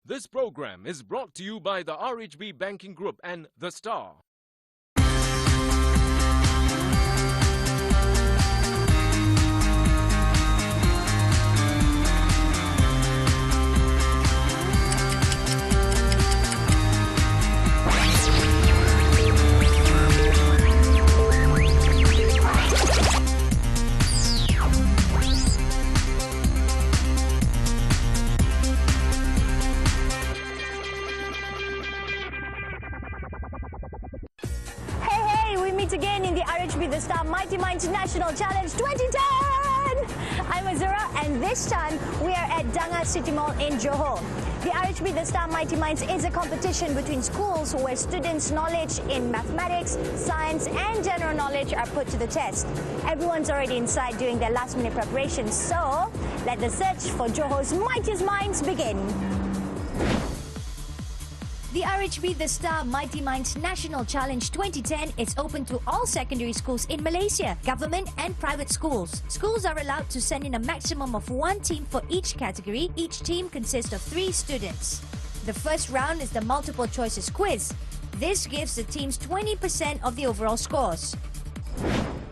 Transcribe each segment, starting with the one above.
This program is brought to you by the RHB Banking Group and The Star. Again in the RHB The Star Mighty Minds National Challenge 2010! I'm Azura and this time we are at Danga City Mall in Johor. The RHB The Star Mighty Minds is a competition between schools where students' knowledge in mathematics, science and general knowledge are put to the test. Everyone's already inside doing their last minute preparations, so let the search for Johor's mightiest minds begin. The RHB The Star Mighty Minds National Challenge 2010 is open to all secondary schools in Malaysia, government and private schools. Schools are allowed to send in a maximum of one team for each category. Each team consists of 3 students. The first round is the multiple choices quiz. This gives the teams 20% of the overall scores.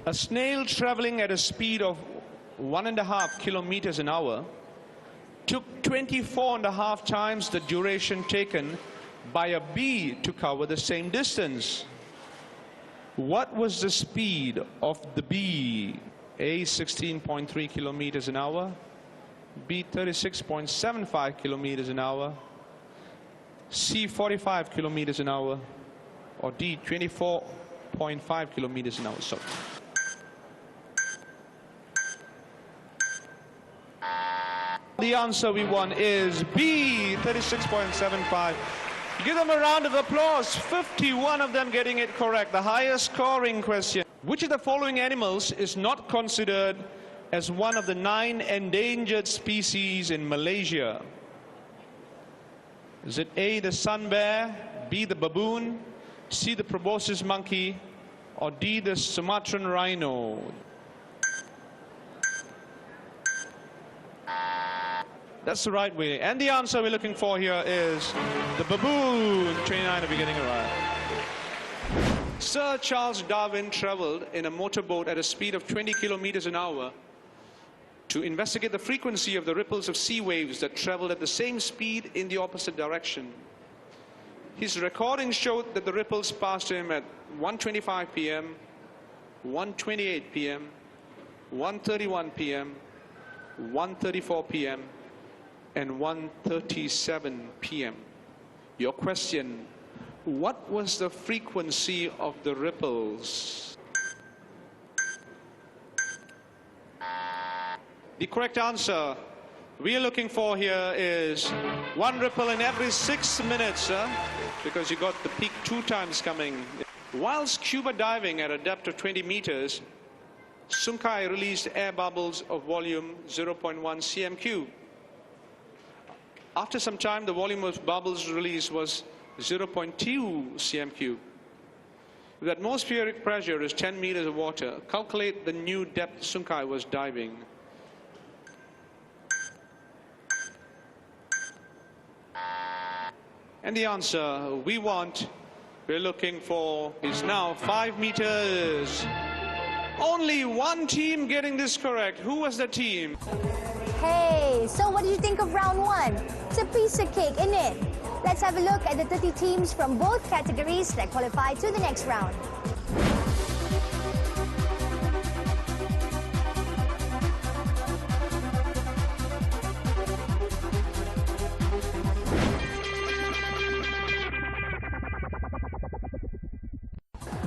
A snail traveling at a speed of 1.5 kilometers an hour took 24.5 times the duration taken by a bee to cover the same distance. What was the speed of the bee? A, 16.3 kilometers an hour, B, 36.75 kilometers an hour, C, 45 kilometers an hour, or D, 24.5 kilometers an hour. So the answer we want is B, 36.75. Give them a round of applause. 51 of them getting it correct. The highest scoring question. Which of the following animals is not considered as one of the 9 endangered species in Malaysia? Is it A, the sun bear, B, the baboon, C, the proboscis monkey, or D, the Sumatran rhino? That's the right way. And the answer we're looking for here is the baboon. 29 of you getting it right. Sir Charles Darwin traveled in a motorboat at a speed of 20 kilometers an hour to investigate the frequency of the ripples of sea waves that traveled at the same speed in the opposite direction. His recording showed that the ripples passed him at 1:25 p.m., 1:28 p.m., 1:31 p.m., 1:34 p.m., and 1:37 p.m. Your question, what was the frequency of the ripples? The correct answer we are looking for here is 1 ripple in every 6 minutes, because you got the peak 2 times coming. While scuba diving at a depth of 20 meters, Sunkai released air bubbles of volume 0.1 cm3. After some time, the volume of bubbles released was 0.2 cm3. If the atmospheric pressure is 10 meters of water, calculate the new depth Sunkai was diving. And the answer we're looking for is now 5 meters. Only one team getting this correct. Who was the team? Hey, so what did you think of round 1? It's a piece of cake, isn't it? Let's have a look at the 30 teams from both categories that qualify to the next round.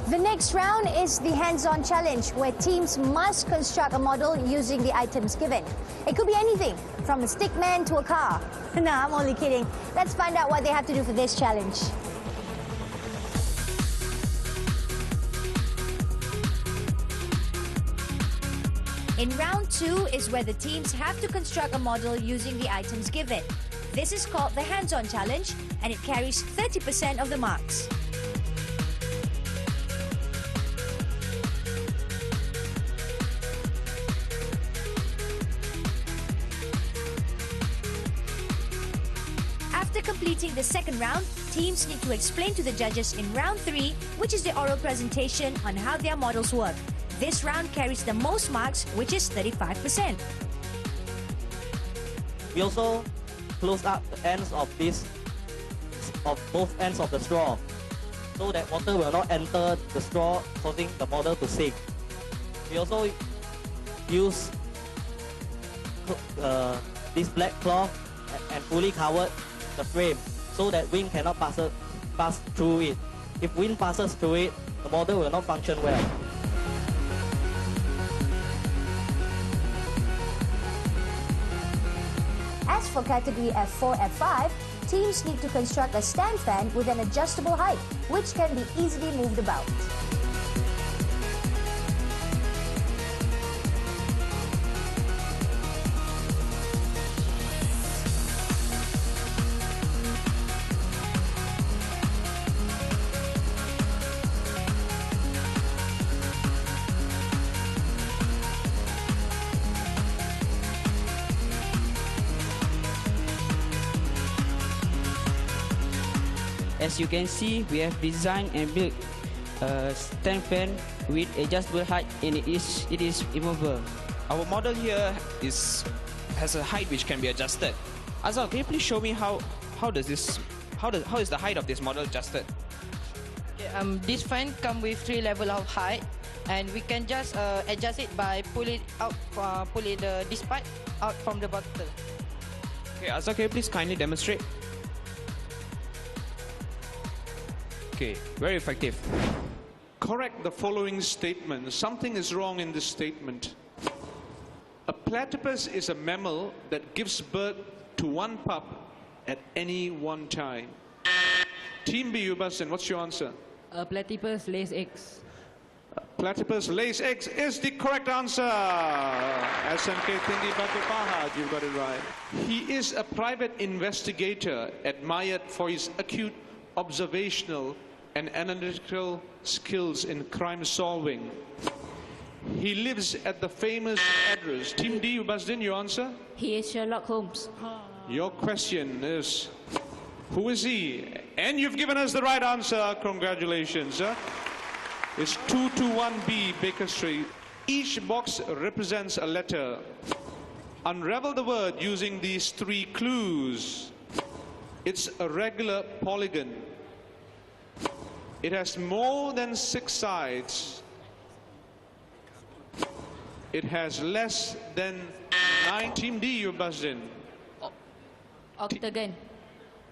The next round is the hands-on challenge, where teams must construct a model using the items given. It could be anything, from a stick man to a car. Nah, I'm only kidding. Let's find out what they have to do for this challenge. In round 2 is where the teams have to construct a model using the items given. This is called the hands-on challenge, and it carries 30% of the marks. completing the second round, teams need to explain to the judges in round 3, which is the oral presentation on how their models work. This round carries the most marks, which is 35%. We also close up the ends of both ends of the straw, so that water will not enter the straw, causing the model to sink. We also use this black cloth and fully covered the frame, so that wind cannot pass through it. If wind passes through it, the model will not function well. As for category F4, F5, teams need to construct a stand fan with an adjustable height, which can be easily moved about. As you can see, we have designed and built a stand fan with adjustable height, and it is immovable. Our model here has a height which can be adjusted. Azal, can you please show me how is the height of this model adjusted? Okay, this fan comes with 3 levels of height, and we can just adjust it by pulling this part out from the bottle. Okay, Azal, can you please kindly demonstrate? Okay, very effective. Correct the following statement. Something is wrong in this statement. A platypus is a mammal that gives birth to one pup at any one time. Team B, Yubasin, what's your answer? A platypus lays eggs. Platypus lays eggs is the correct answer. SMK Tindi Batu Pahad, you got it right. He is a private investigator admired for his acute observational and analytical skills in crime solving. He lives at the famous address. Team D, Basdin, your answer? He is Sherlock Holmes. Your question is, who is he? And you've given us the right answer. Congratulations. It's 221B, Baker Street. Each box represents a letter. Unravel the word using these 3 clues. It's a regular polygon. It has more than 6 sides. It has less than 9. Team D, you buzzed in. Octagon.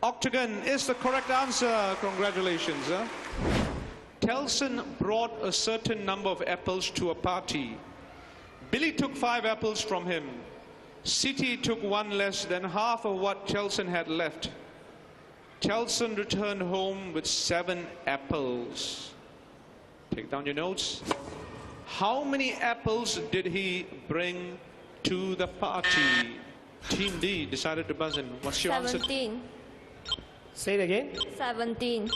Octagon is the correct answer. Congratulations. Telson brought a certain number of apples to a party. Billy took 5 apples from him. Siti took 1 less than half of what Telson had left. Telson returned home with 7 apples. Take down your notes. How many apples did he bring to the party? Team D decided to buzz in. What's your answer? 17. Say it again. 17.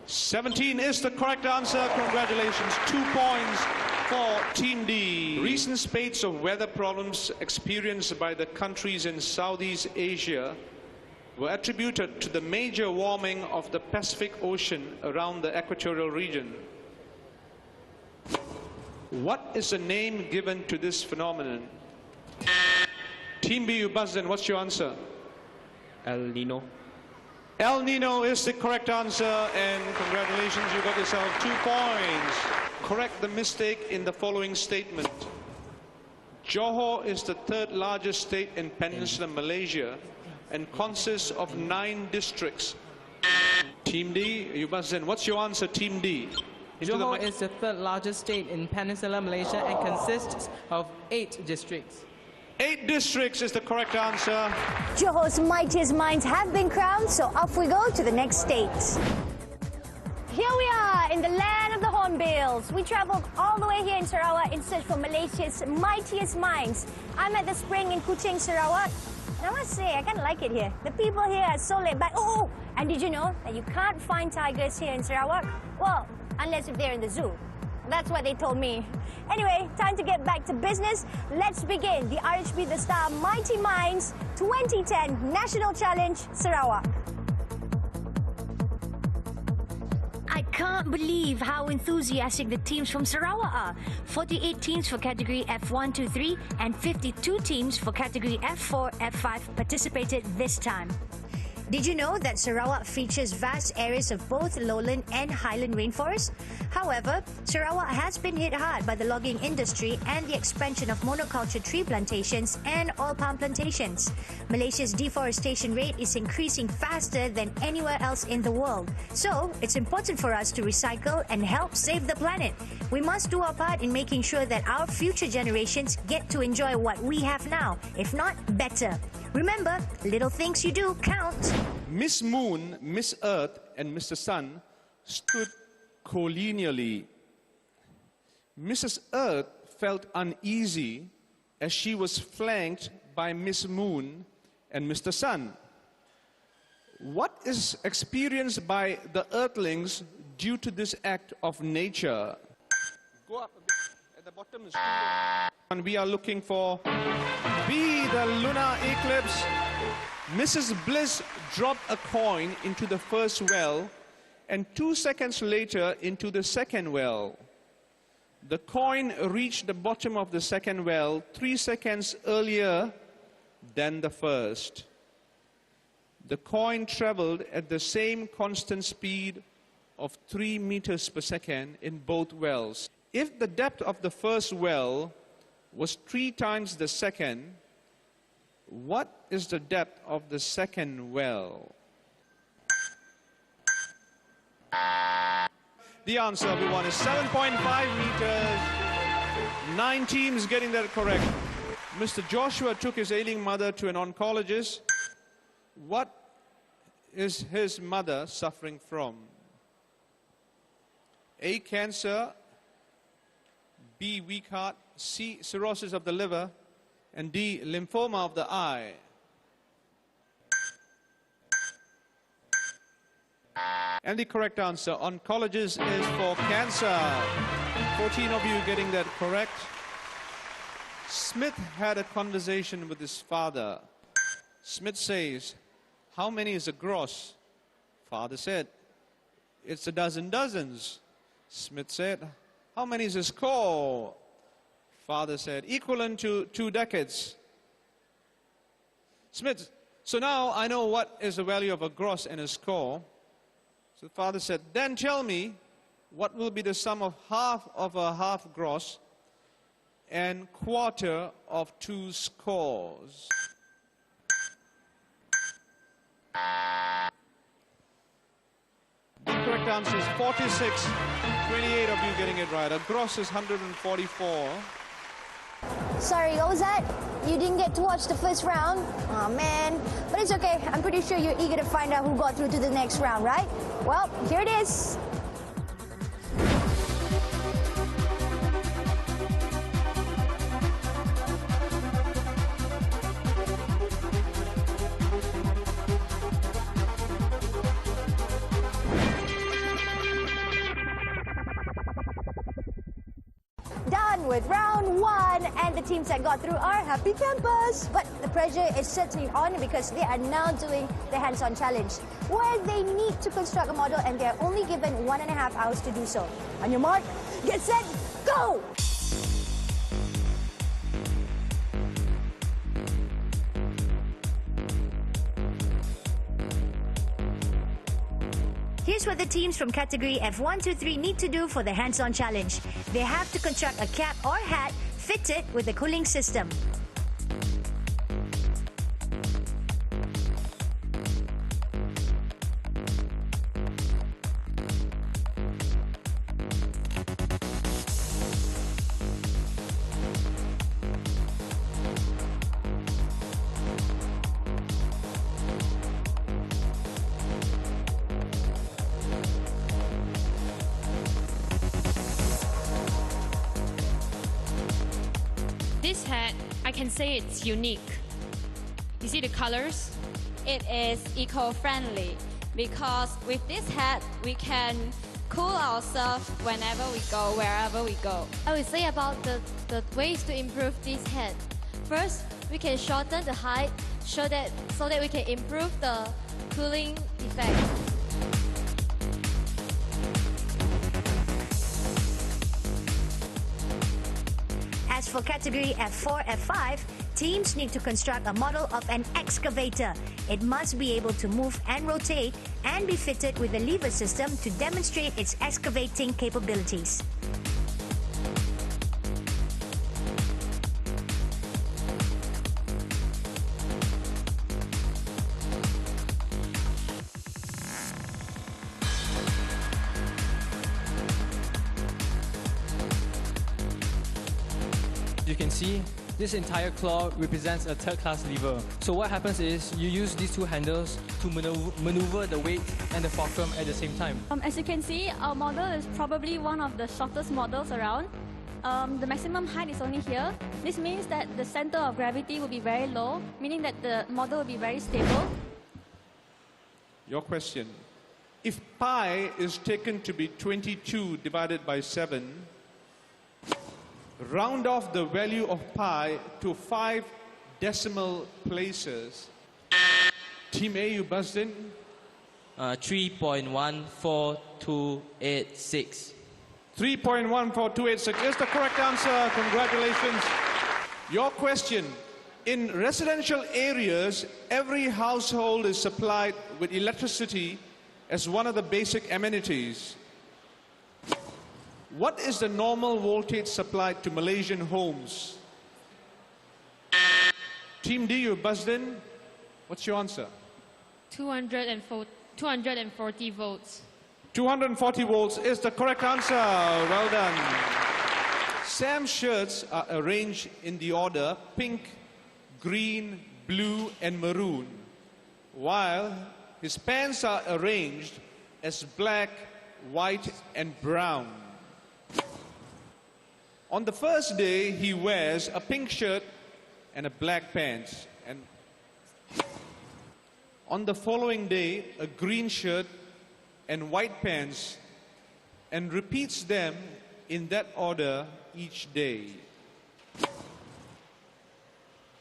17 is the correct answer. Congratulations. 2 points for Team D. Recent spates of weather problems experienced by the countries in Southeast Asia were attributed to the major warming of the Pacific Ocean around the equatorial region. What is the name given to this phenomenon? Team B, you buzzed in. What's your answer? El Nino. El Nino is the correct answer, and congratulations, you got yourself 2 points. Correct the mistake in the following statement. Johor is the 3rd largest state in Peninsular Malaysia and consists of 9 districts. Team D, you buzzed in. What's your answer, Team D? Johor is the 3rd largest state in Peninsular Malaysia and consists of 8 districts. 8 districts is the correct answer. Johor's mightiest minds have been crowned, so off we go to the next state. Here we are in the land of the Hornbills. We travelled all the way here in Sarawak in search for Malaysia's mightiest minds. I'm at the spring in Kuching, Sarawak. And I must say, I kind of like it here. The people here are so laid back. Oh, and did you know that you can't find tigers here in Sarawak? Well, unless if they're in the zoo. That's what they told me. Anyway, time to get back to business. Let's begin the RHB The Star Mighty Minds 2010 National Challenge Sarawak. I can't believe how enthusiastic the teams from Sarawak are. 48 teams for category F1 to 3 and 52 teams for category F4, F5 participated this time. Did you know that Sarawak features vast areas of both lowland and highland rainforest? However, Sarawak has been hit hard by the logging industry and the expansion of monoculture tree plantations and oil palm plantations. Malaysia's deforestation rate is increasing faster than anywhere else in the world. So, it's important for us to recycle and help save the planet. We must do our part in making sure that our future generations get to enjoy what we have now, if not better. Remember, little things you do count. Miss Moon, Miss Earth, and Mr. Sun stood collineally. Mrs. Earth felt uneasy as she was flanked by Miss Moon and Mr. Sun. What is experienced by the Earthlings due to this act of nature? Go up a bit. At the bottom is... And we are looking for B, the lunar eclipse. Mrs. Bliss dropped a coin into the first well and 2 seconds later into the second well. The coin reached the bottom of the second well 3 seconds earlier than the first. The coin traveled at the same constant speed of 3 meters per second in both wells. If the depth of the first well was 3 times the second, what is the depth of the second well? The answer, everyone, is 7.5 meters. 9 teams getting that correct. Mr. Joshua took his ailing mother to an oncologist. What is his mother suffering from? A, cancer, B, weak heart, C, cirrhosis of the liver, and D, lymphoma of the eye. And the correct answer, oncologist, is for cancer. 14 of you getting that correct. Smith had a conversation with his father. Smith says, how many is a gross? Father said, it's a dozen dozens. Smith said, how many is a score? Father said, equivalent to 2 decades. Smith, so now I know what is the value of a gross and a score. So the father said, then tell me what will be the sum of half of a half gross and quarter of 2 scores. The correct answer is 46. 28 of you getting it right. A gross is 144. Sorry, what was that? You didn't get to watch the first round? Oh man, but it's okay. I'm pretty sure you're eager to find out who got through to the next round, right? Well, here it is. Done with round 1, and the teams that got through are happy campers. But the pressure is certainly on because they are now doing the hands-on challenge, where they need to construct a model and they are only given 1.5 hours to do so. On your mark, get set, go! Here's what the teams from category F1 to 3 need to do for the hands-on challenge. They have to construct a cap or hat fitted with a cooling system. This hat, I can say it's unique. You see the colors? It is eco-friendly because with this hat, we can cool ourselves whenever we go, wherever we go. I would say about the ways to improve this hat. First, we can shorten the height so that we can improve the cooling effect. for category F4, F5, teams need to construct a model of an excavator. It must be able to move and rotate and be fitted with a lever system to demonstrate its excavating capabilities. You can see this entire claw represents a third-class lever. So what happens is you use these two handles to maneuver the weight and the fulcrum at the same time. As you can see, our model is probably one of the shortest models around. The maximum height is only here. This means that the center of gravity will be very low, meaning that the model will be very stable. Your question. If pi is taken to be 22 divided by 7, round off the value of pi to 5 decimal places. Team A, you buzzed in. 3.14286. 3.14286 is the correct answer. Congratulations. Your question. In residential areas, every household is supplied with electricity as one of the basic amenities. What is the normal voltage supplied to Malaysian homes? Team D, you buzzed in. What's your answer? 240 volts. 240 volts is the correct answer. Well done. Sam's shirts are arranged in the order pink, green, blue, and maroon, while his pants are arranged as black, white, and brown. On the first day, he wears a pink shirt and a black pants. And on the following day, a green shirt and white pants, and repeats them in that order each day.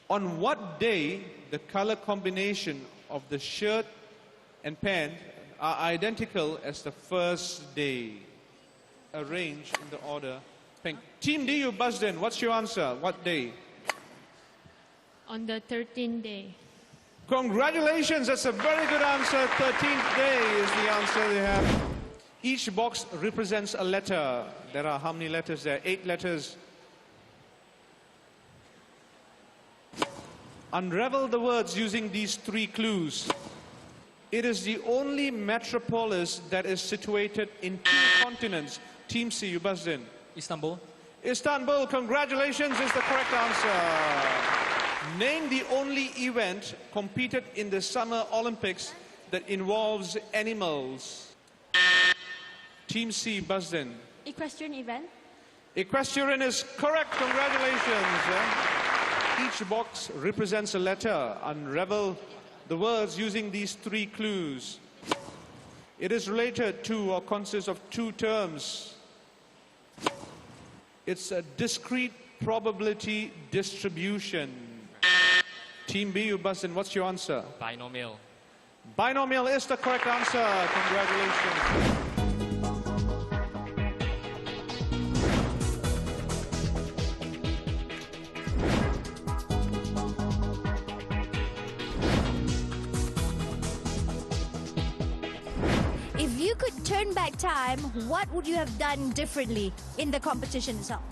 On what day the color combination of the shirt and pant are identical as the first day, arranged in the order pink. Team D, you buzzed in. What's your answer? What day? On the 13th day. Congratulations, that's a very good answer. 13th day is the answer they have. Each box represents a letter. There are how many letters there? 8 letters. Unravel the words using these 3 clues. It is the only metropolis that is situated in 2 continents. Team C, you buzzed in. Istanbul. Istanbul, congratulations, is the correct answer. Name the only event competed in the Summer Olympics that involves animals. Team C, buzzed in. Equestrian event. Equestrian is correct, congratulations. Each box represents a letter. Unravel the words using these 3 clues. It is related to or consists of 2 terms. It's a discrete probability distribution. Team B, you buzzed in. What's your answer? Binomial. Binomial is the correct answer. Congratulations. If you could turn back time, what would you have done differently in the competition itself?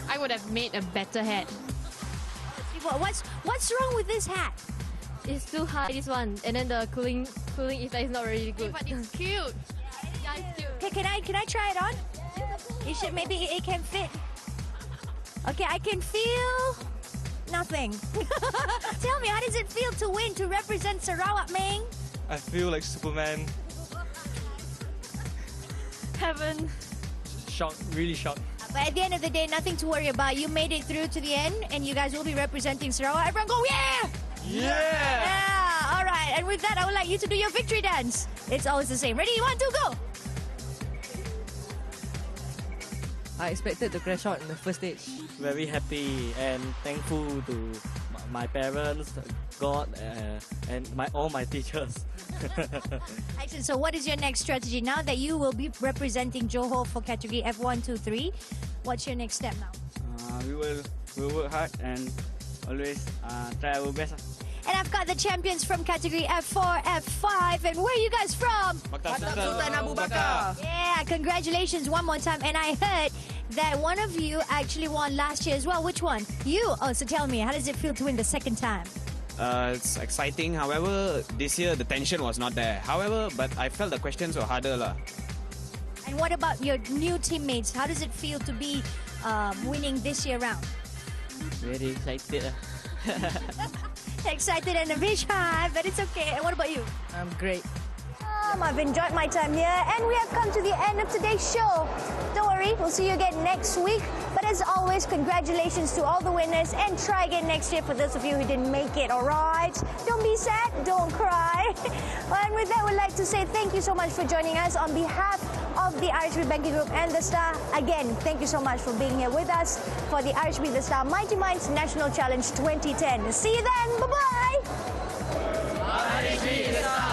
I would have made a better hat. What's wrong with this hat? It's too high, this one. And then the cooling effect is not really good. But it's cute. Yeah, it's cute. Okay, can I try it on? You should, maybe it can fit. Okay, I can feel nothing. Tell me, how does it feel to win, to represent Sarawak, Meng? I feel like Superman. Heaven. Shocked, really shocked. But at the end of the day, nothing to worry about. You made it through to the end, and you guys will be representing Sarawak. Everyone go, yeah! Yeah! Yeah! All right, and with that, I would like you to do your victory dance. It's always the same. Ready? 1, 2, go! I expected to crash out in the first stage. Very happy and thankful to my parents, God, and all my teachers. Excellent. So what is your next strategy now that you will be representing Johor for category F1, 2, 3? What's your next step now? We will work hard and always try our best. And I've got the champions from category F4, F5. And where are you guys from? Sultan Abu Bakar. Yeah, congratulations one more time. And I heard that one of you actually won last year as well. Which one? You? Oh, so tell me, how does it feel to win the second time? It's exciting. However, this year the tension was not there. However, but I felt the questions were harder lah. And what about your new teammates? How does it feel to be winning this year round? Very excited. Excited and a bit shy, but it's okay. And what about you? I'm great. I've enjoyed my time here, and we have come to the end of today's show. Don't worry, we'll see you again next week. But as always, congratulations to all the winners, and try again next year for those of you who didn't make it, all right? Don't be sad, don't cry. And with that, we'd like to say thank you so much for joining us on behalf of the RHB Banking Group and The Star. Again, thank you so much for being here with us for the RHB The Star Mighty Minds National Challenge 2010. See you then, bye-bye! RHB The Star.